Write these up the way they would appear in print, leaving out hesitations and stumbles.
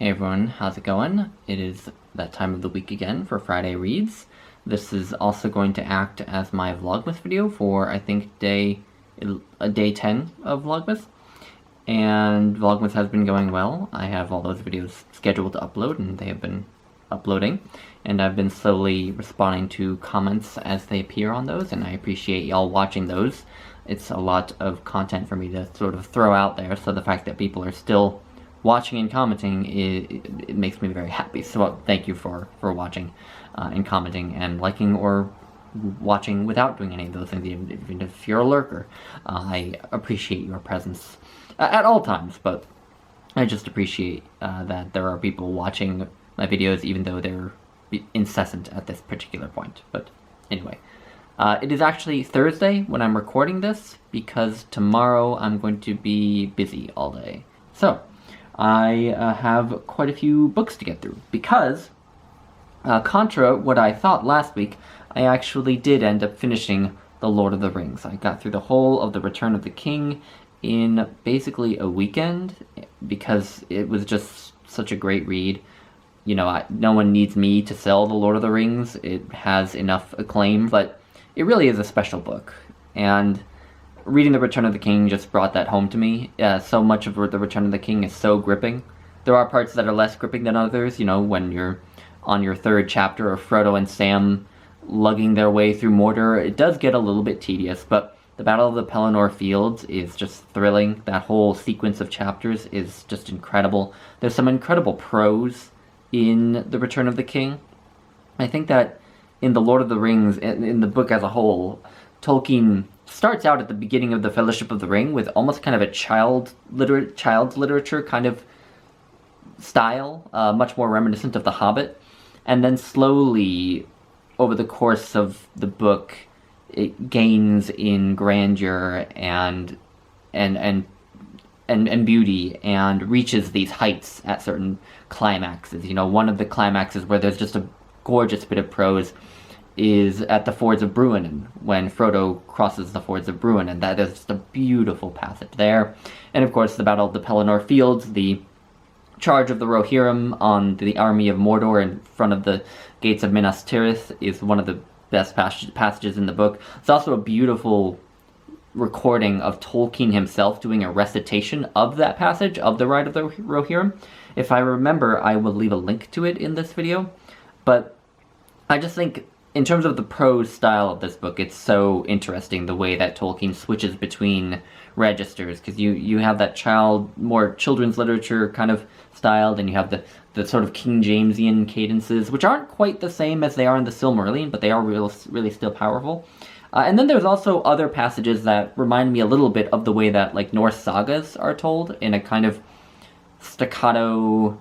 Hey everyone, how's it going? It is that time of the week again for Friday Reads. This is also going to act as my Vlogmas video for, I think, day 10 of Vlogmas. And Vlogmas has been going well. I have all those videos scheduled to upload, and they have been uploading. And I've been slowly responding to comments as they appear on those, and I appreciate y'all watching those. It's a lot of content for me to sort of throw out there, so the fact that people are still watching and commenting, it makes me very happy. So thank you for watching and commenting and liking or watching without doing any of those things, even if you're a lurker. I appreciate your presence at all times, but I just appreciate that there are people watching my videos even though they're incessant at this particular point. But anyway, it is actually Thursday when I'm recording this because tomorrow I'm going to be busy all day. So I have quite a few books to get through, because, contra what I thought last week, I actually did end up finishing The Lord of the Rings. I got through the whole of The Return of the King in basically a weekend, because it was just such a great read. You know, no one needs me to sell The Lord of the Rings. It has enough acclaim, but it really is a special book, and reading The Return of the King just brought that home to me. So much of The Return of the King is so gripping. There are parts that are less gripping than others, you know, when you're on your third chapter of Frodo and Sam lugging their way through Mordor. It does get a little bit tedious, but the Battle of the Pelennor Fields is just thrilling. That whole sequence of chapters is just incredible. There's some incredible prose in The Return of the King. I think that in The Lord of the Rings, in the book as a whole, Tolkien starts out at the beginning of the Fellowship of the Ring with almost kind of a child's literature kind of style, much more reminiscent of The Hobbit, and then slowly, over the course of the book, it gains in grandeur and beauty, and reaches these heights at certain climaxes. You know, one of the climaxes where there's just a gorgeous bit of prose is at the Fords of Bruinen, when Frodo crosses the Fords of Bruinen, and that is just a beautiful passage there. And of course, the Battle of the Pelennor Fields, the charge of the Rohirrim on the army of Mordor in front of the gates of Minas Tirith, is one of the best passages in the book. It's also a beautiful recording of Tolkien himself doing a recitation of that passage, of the Ride of the Rohirrim. If I remember, I will leave a link to it in this video. But I just think, in terms of the prose style of this book, it's so interesting the way that Tolkien switches between registers, because you have that more children's literature kind of style, then you have the sort of King Jamesian cadences, which aren't quite the same as they are in the Silmarillion, but they are really still powerful. And then there's also other passages that remind me a little bit of the way that, like, Norse sagas are told, in a kind of staccato,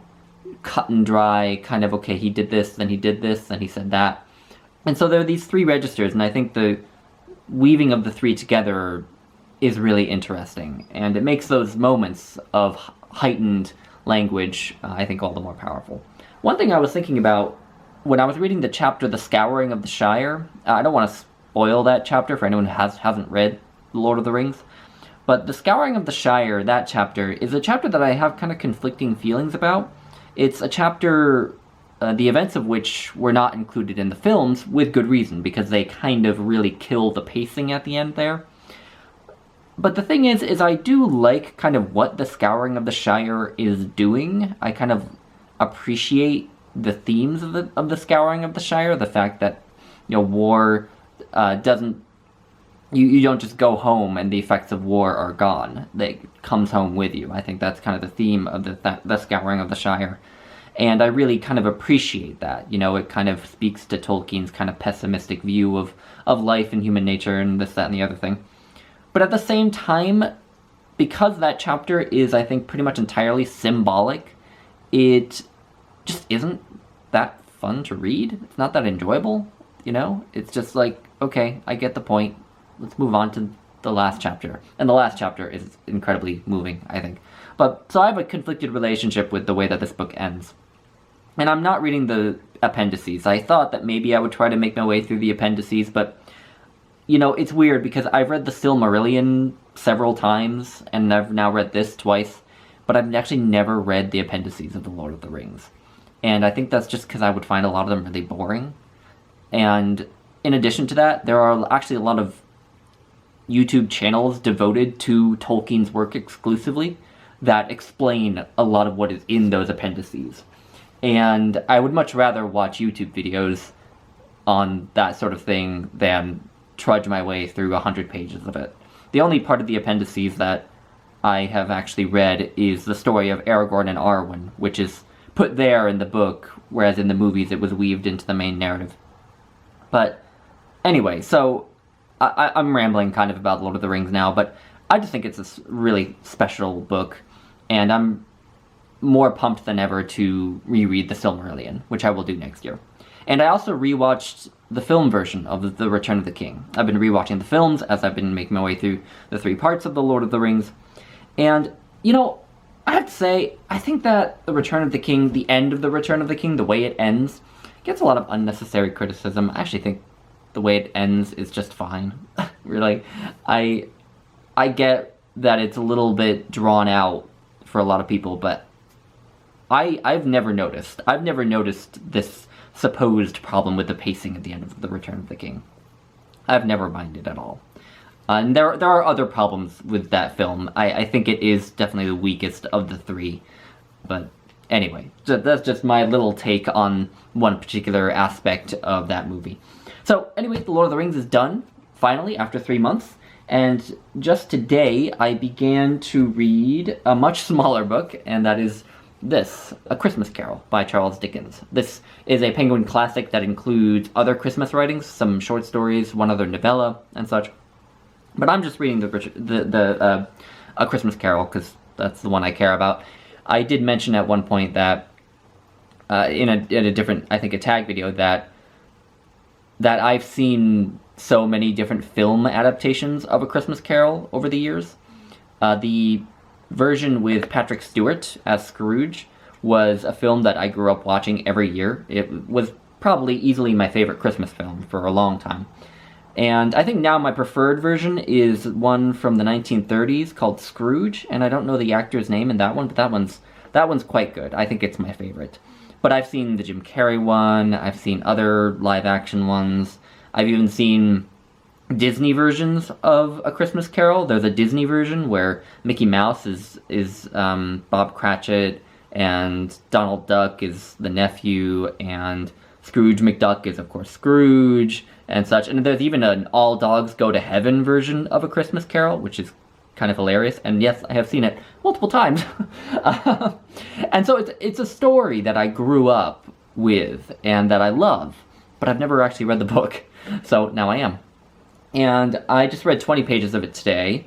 cut and dry, kind of, okay, he did this, then he did this, then he said that. And so there are these three registers, and I think the weaving of the three together is really interesting, and it makes those moments of heightened language, I think, all the more powerful. One thing I was thinking about when I was reading the chapter, The Scouring of the Shire, I don't want to spoil that chapter for anyone who hasn't read The Lord of the Rings, but The Scouring of the Shire, that chapter, is a chapter that I have kind of conflicting feelings about. It's a chapter, the events of which were not included in the films, with good reason, because they kind of really kill the pacing at the end there. But the thing is I do like kind of what The Scouring of the Shire is doing. I kind of appreciate the themes of the Scouring of the Shire, the fact that, you know, war doesn't, you don't just go home and the effects of war are gone. It comes home with you. I think that's kind of the theme of the Scouring of the Shire. And I really kind of appreciate that. You know, it kind of speaks to Tolkien's kind of pessimistic view of life and human nature and this, that, and the other thing. But at the same time, because that chapter is, I think, pretty much entirely symbolic, it just isn't that fun to read. It's not that enjoyable, you know? It's just like, okay, I get the point. Let's move on to the last chapter. And the last chapter is incredibly moving, I think. But, so I have a conflicted relationship with the way that this book ends. And I'm not reading the appendices. I thought that maybe I would try to make my way through the appendices, but, you know, it's weird because I've read the Silmarillion several times, and I've now read this twice, but I've actually never read the appendices of The Lord of the Rings. And I think that's just because I would find a lot of them really boring. And in addition to that, there are actually a lot of YouTube channels devoted to Tolkien's work exclusively that explain a lot of what is in those appendices. And I would much rather watch YouTube videos on that sort of thing than trudge my way through 100 pages of it. The only part of the appendices that I have actually read is the story of Aragorn and Arwen, which is put there in the book, whereas in the movies it was weaved into the main narrative. But anyway, so I'm rambling kind of about Lord of the Rings now, but I just think it's a really special book, and I'm more pumped than ever to reread The Silmarillion, which I will do next year. And I also rewatched the film version of The Return of the King. I've been rewatching the films as I've been making my way through the 3 parts of The Lord of the Rings. And, you know, I have to say, I think that The Return of the King, the end of The Return of the King, the way it ends, gets a lot of unnecessary criticism. I actually think the way it ends is just fine. Really, I get that it's a little bit drawn out for a lot of people, but I've never noticed. I've never noticed this supposed problem with the pacing at the end of The Return of the King. I've never minded at all. And there are other problems with that film. I think it is definitely the weakest of the 3. But anyway, that's just my little take on one particular aspect of that movie. So anyway, The Lord of the Rings is done, finally, after 3 months. And just today, I began to read a much smaller book, and that is this, A Christmas Carol by Charles Dickens. This is a Penguin classic that includes other Christmas writings, some short stories, one other novella, and such. But I'm just reading A Christmas Carol, because that's the one I care about. I did mention at one point that, in a different, I think, a tag video, that I've seen so many different film adaptations of A Christmas Carol over the years. The version with Patrick Stewart as Scrooge was a film that I grew up watching every year. It was probably easily my favorite Christmas film for a long time. And I think now my preferred version is one from the 1930s called Scrooge, and I don't know the actor's name in that one, but that one's quite good. I think it's my favorite. But I've seen the Jim Carrey one, I've seen other live-action ones, I've even seen Disney versions of A Christmas Carol. There's a Disney version where Mickey Mouse is Bob Cratchit, and Donald Duck is the nephew, and Scrooge McDuck is, of course, Scrooge, and such. And there's even an All Dogs Go to Heaven version of A Christmas Carol, which is kind of hilarious. And yes, I have seen it multiple times. And so it's a story that I grew up with and that I love, but I've never actually read the book. So now I am. And I just read 20 pages of it today,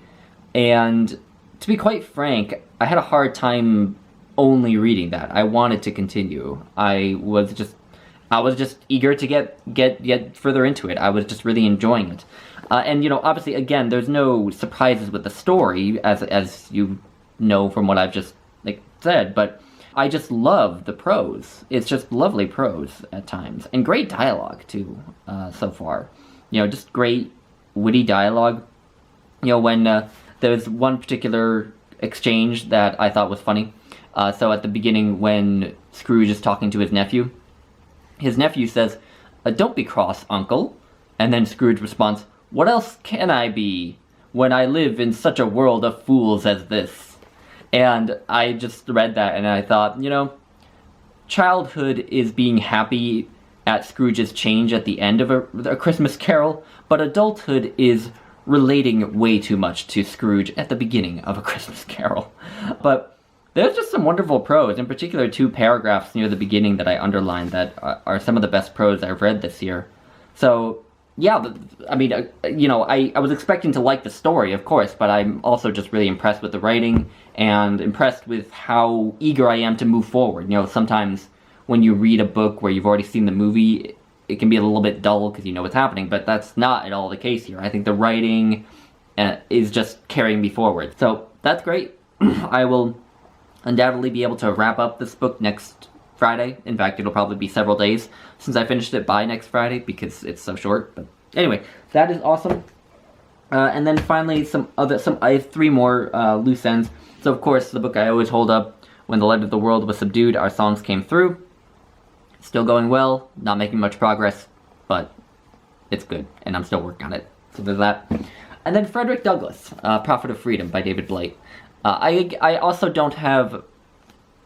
and to be quite frank, I had a hard time only reading that. I wanted to continue. I was just eager to get further into it. I was just really enjoying it. And, you know, obviously, again, there's no surprises with the story, as you know from what I've just said, but I just love the prose. It's just lovely prose at times, and great dialogue, too, so far. You know, just great, witty dialogue. You know, when there's one particular exchange that I thought was funny. So at the beginning, when Scrooge is talking to his nephew says, "Don't be cross, uncle." And then Scrooge responds, "What else can I be when I live in such a world of fools as this?" And I just read that and I thought, you know, childhood is being happy at Scrooge's change at the end of a Christmas Carol, but adulthood is relating way too much to Scrooge at the beginning of A Christmas Carol. But there's just some wonderful prose, in particular 2 paragraphs near the beginning that I underlined that are some of the best prose I've read this year. So, yeah, I mean, you know, I was expecting to like the story, of course, but I'm also just really impressed with the writing and impressed with how eager I am to move forward. You know, sometimes when you read a book where you've already seen the movie, it can be a little bit dull because you know what's happening, but that's not at all the case here. I think the writing is just carrying me forward. So that's great. I will undoubtedly be able to wrap up this book next Friday. In fact, it'll probably be several days since I finished it by next Friday because it's so short. But anyway, that is awesome. And then finally, I have 3 more loose ends. So of course, the book I always hold up, When the Light of the World Was Subdued, Our Songs Came Through. Still going well, not making much progress, but it's good, and I'm still working on it. So there's that. And then Frederick Douglass, Prophet of Freedom by David Blight. I also don't have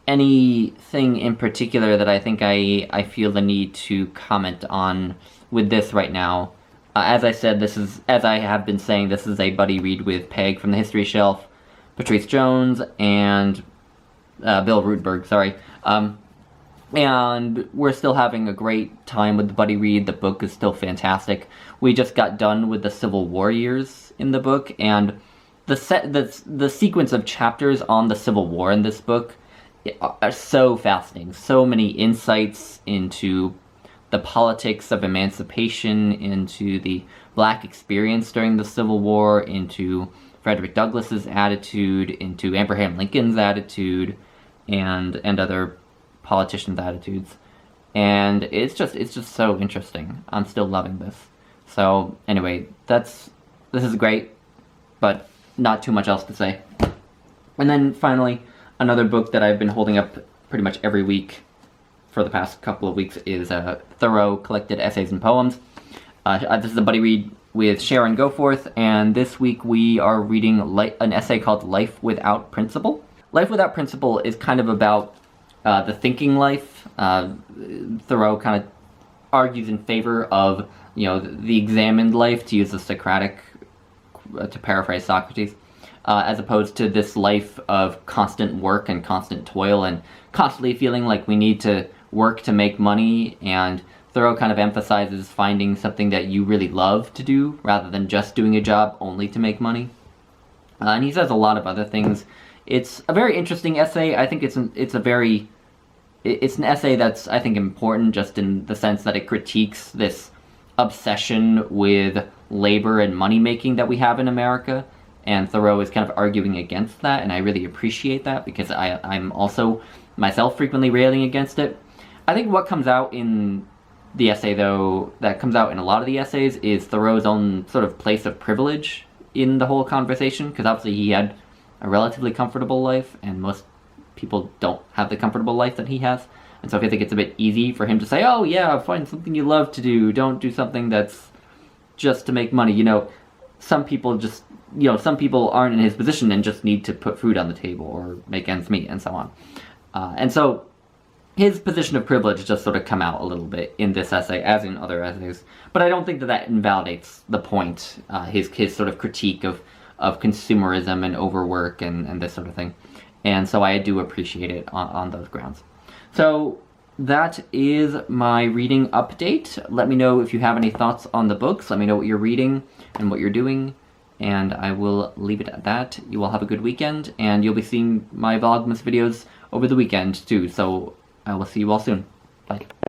anything in particular that I think I feel the need to comment on with this right now. As I said, as I have been saying, this is a buddy read with Peg from the History Shelf, Patrice Jones, and Bill Rudberg, sorry. And we're still having a great time with the buddy read. The book is still fantastic. We just got done with the Civil War years in the book, and the sequence of chapters on the Civil War in this book are so fascinating. So many insights into the politics of emancipation, into the Black experience during the Civil War, into Frederick Douglass's attitude, into Abraham Lincoln's attitude, and other politicians' attitudes. And it's just so interesting. I'm still loving this. So anyway, this is great, but not too much else to say. And then finally, another book that I've been holding up pretty much every week for the past couple of weeks is Thoreau Collected Essays and Poems. This is a buddy read with Sharon Goforth, and this week we are reading an essay called Life Without Principle. Life Without Principle is kind of about the thinking life. Thoreau kind of argues in favor of, the examined life, to use the Socratic, to paraphrase Socrates, as opposed to this life of constant work and constant toil and constantly feeling like we need to work to make money. And Thoreau kind of emphasizes finding something that you really love to do rather than just doing a job only to make money. And he says a lot of other things. It's a very interesting essay. I think it's an essay that's, I think, important just in the sense that it critiques this obsession with labor and money making that we have in America. And Thoreau is kind of arguing against that, and I really appreciate that because I'm also myself frequently railing against it. I think what comes out in the essay, though, that comes out in a lot of the essays, is Thoreau's own sort of place of privilege in the whole conversation, because obviously he had a relatively comfortable life, and most people don't have the comfortable life that he has. And so I think it's a bit easy for him to say, oh yeah, find something you love to do, don't do something that's just to make money. Some people aren't in his position and just need to put food on the table or make ends meet and so on. And so his position of privilege just sort of come out a little bit in this essay, as in other essays. But I don't think that invalidates the point, his sort of critique of consumerism and overwork and this sort of thing. And so I do appreciate it on those grounds. So that is my reading update. Let me know if you have any thoughts on the books. Let me know what you're reading and what you're doing. And I will leave it at that. You all have a good weekend, and you'll be seeing my Vlogmas videos over the weekend too. So I will see you all soon. Bye.